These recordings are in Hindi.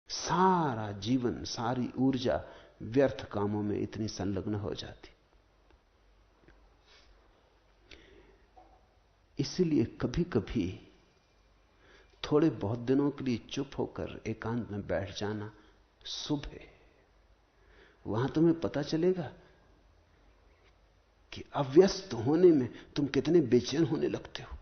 सारा जीवन, सारी ऊर्जा व्यर्थ कामों में इतनी संलग्न हो जाती। इसलिए कभी कभी थोड़े बहुत दिनों के लिए चुप होकर एकांत में बैठ जाना शुभ है। वहां तुम्हें पता चलेगा कि अव्यस्त होने में तुम कितने बेचैन होने लगते हो।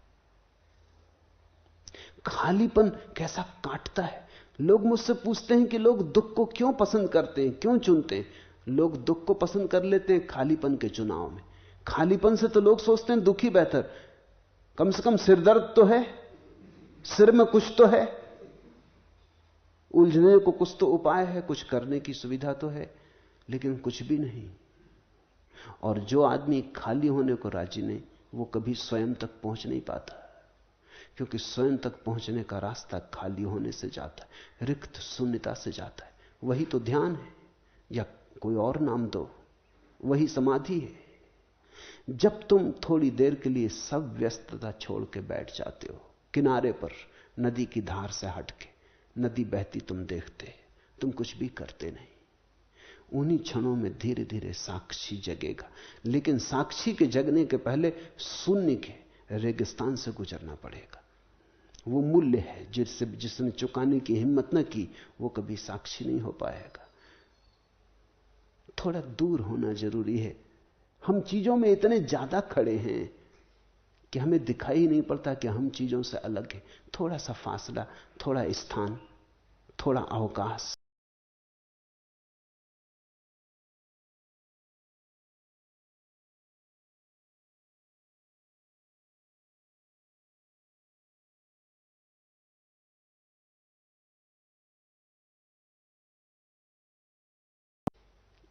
खालीपन कैसा काटता है। लोग मुझसे पूछते हैं कि लोग दुख को क्यों पसंद करते हैं, क्यों चुनते हैं। लोग दुख को पसंद कर लेते हैं खालीपन के चुनाव में। खालीपन से तो लोग सोचते हैं दुखी बेहतर, कम से कम सिरदर्द तो है, सिर में कुछ तो है, उलझने को कुछ तो उपाय है, कुछ करने की सुविधा तो है, लेकिन कुछ भी नहीं। और जो आदमी खाली होने को राजी नहीं, वो कभी स्वयं तक पहुंच नहीं पाता, क्योंकि स्वयं तक पहुंचने का रास्ता खाली होने से जाता है, रिक्त शून्यता से जाता है। वही तो ध्यान है, या कोई और नाम दो, वही समाधि है। जब तुम थोड़ी देर के लिए सब व्यस्तता छोड़ के बैठ जाते हो किनारे पर, नदी की धार से हटके, नदी बहती तुम देखते, तुम कुछ भी करते नहीं, उन्हीं क्षणों में धीरे धीरे साक्षी जगेगा। लेकिन साक्षी के जगने के पहले शून्य के रेगिस्तान से गुजरना पड़ेगा। वो मूल्य है जिसने चुकाने की हिम्मत न की, वो कभी साक्षी नहीं हो पाएगा। थोड़ा दूर होना जरूरी है। हम चीजों में इतने ज्यादा खड़े हैं कि हमें दिखाई नहीं पड़ता कि हम चीजों से अलग हैं। थोड़ा सा फासला, थोड़ा स्थान, थोड़ा अवकाश।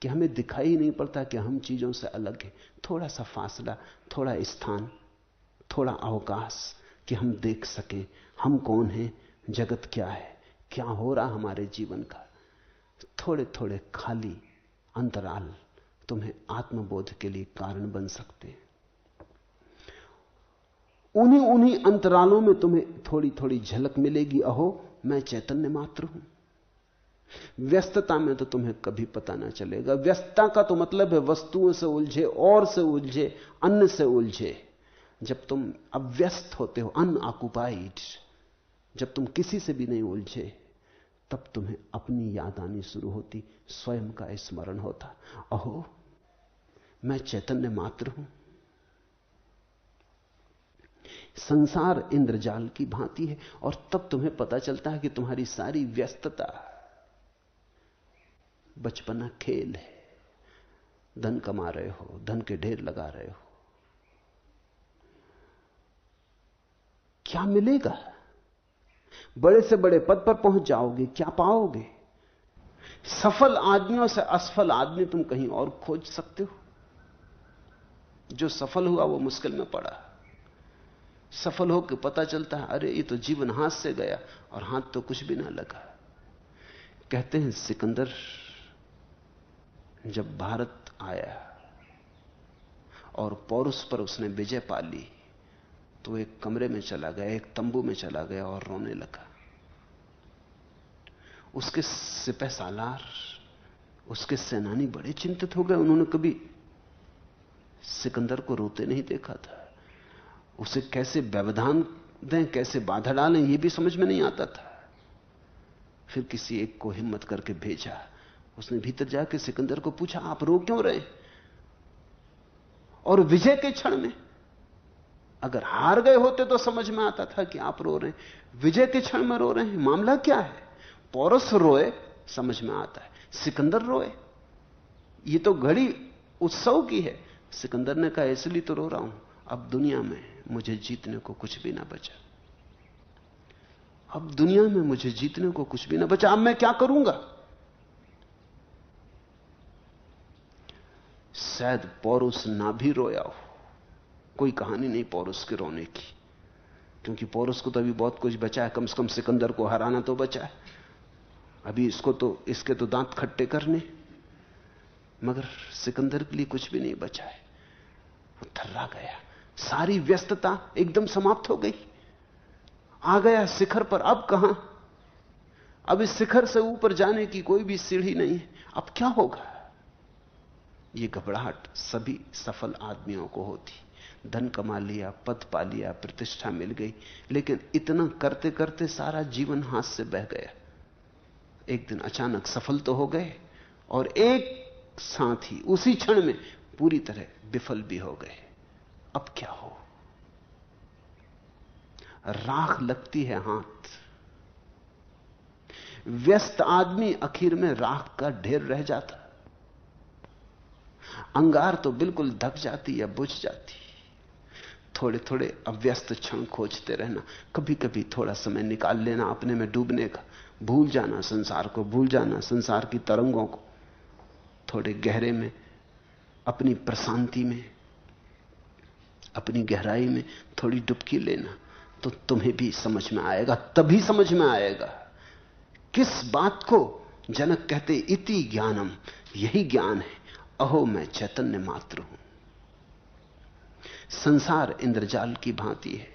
कि हमें दिखाई नहीं पड़ता कि हम चीजों से अलग हैं। थोड़ा सा फासला, थोड़ा स्थान, थोड़ा अवकाश, कि हम देख सकें हम कौन हैं, जगत क्या है, क्या हो रहा हमारे जीवन का। थोड़े थोड़े खाली अंतराल तुम्हें आत्मबोध के लिए कारण बन सकते हैं। उन्हीं उन्हीं अंतरालों में तुम्हें थोड़ी थोड़ी झलक मिलेगी, अहो मैं चैतन्य मात्र हूं। व्यस्तता में तो तुम्हें कभी पता ना चलेगा। व्यस्तता का तो मतलब है वस्तुओं से उलझे, और से उलझे, अन्य से उलझे। जब तुम अव्यस्त होते हो, अनऑक्युपाइड, जब तुम किसी से भी नहीं उलझे, तब तुम्हें अपनी याद आनी शुरू होती, स्वयं का स्मरण होता। अहो मैं चैतन्य मात्र हूं। संसार इंद्रजाल की भांति है, और तब तुम्हें पता चलता है कि तुम्हारी सारी व्यस्तता बचपना खेल है। धन कमा रहे हो, धन के ढेर लगा रहे हो, क्या मिलेगा? बड़े से बड़े पद पर पहुंच जाओगे, क्या पाओगे? सफल आदमियों से असफल आदमी तुम कहीं और खोज सकते हो। जो सफल हुआ वो मुश्किल में पड़ा। सफल होकर पता चलता है, अरे ये तो जीवन हाथ से गया, और हाथ तो कुछ भी ना लगा। कहते हैं सिकंदर जब भारत आया और पौरुष पर उसने विजय पा ली, तो एक कमरे में चला गया, एक तंबू में चला गया और रोने लगा। उसके सिपह सालार, उसके सेनानी बड़े चिंतित हो गए। उन्होंने कभी सिकंदर को रोते नहीं देखा था। उसे कैसे व्यवधान दें, कैसे बाधा डालें, यह भी समझ में नहीं आता था। फिर किसी एक को हिम्मत करके भेजा। उसने भीतर जाकर सिकंदर को पूछा, आप रो क्यों रहे? और विजय के क्षण में, अगर हार गए होते तो समझ में आता था कि आप रो रहे हैं, विजय के क्षण में रो रहे हैं, मामला क्या है? पौरुष रोए समझ में आता है, सिकंदर रोए, ये तो घड़ी उत्सव की है। सिकंदर ने कहा, इसलिए तो रो रहा हूं, अब दुनिया में मुझे जीतने को कुछ भी ना बचा। अब दुनिया में मुझे जीतने को कुछ भी ना बचा, अब मैं क्या करूंगा? शायद पौरुष ना भी रोया हो। कोई कहानी नहीं पौरुष के रोने की, क्योंकि पौरुष को तो अभी बहुत कुछ बचा है। कम से कम सिकंदर को हराना तो बचा है। अभी इसके तो दांत खट्टे करने, मगर सिकंदर के लिए कुछ भी नहीं बचा है। वो थर्रा गया। सारी व्यस्तता एकदम समाप्त हो गई। आ गया शिखर पर। अब कहां? अब इस शिखर से ऊपर जाने की कोई भी सीढ़ी नहीं है, अब क्या होगा? ये घबराहट सभी सफल आदमियों को होती। धन कमा लिया, पद पा लिया, प्रतिष्ठा मिल गई, लेकिन इतना करते करते सारा जीवन हाथ से बह गया। एक दिन अचानक सफल तो हो गए और एक साथ ही उसी क्षण में पूरी तरह विफल भी हो गए। अब क्या हो? राख लगती है हाथ। व्यस्त आदमी आखिर में राख का ढेर रह जाता। अंगार तो बिल्कुल धक जाती या बुझ जाती। थोड़े थोड़े अव्यस्त क्षण खोजते रहना, कभी कभी थोड़ा समय निकाल लेना अपने में डूबने का, भूल जाना संसार को, भूल जाना संसार की तरंगों को, थोड़े गहरे में, अपनी प्रशांति में, अपनी गहराई में थोड़ी डुबकी लेना, तो तुम्हें भी समझ में आएगा। तभी समझ में आएगा किस बात को जनक कहते इति ज्ञानम, यही ज्ञान है। अहो मैं चैतन्य मात्र हूं। संसार इंद्रजाल की भांति है,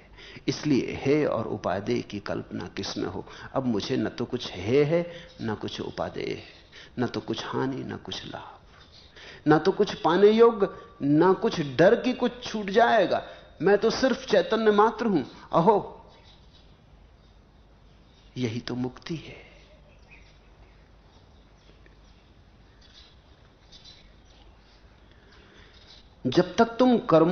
इसलिए हे और उपादेय की कल्पना किसमें हो। अब मुझे न तो कुछ है न कुछ उपादेय है, न तो कुछ हानि न कुछ लाभ, ना तो कुछ पाने योग्य, ना कुछ डर की कुछ छूट जाएगा। मैं तो सिर्फ चैतन्य मात्र हूं। अहो, यही तो मुक्ति है। जब तक तुम कर्म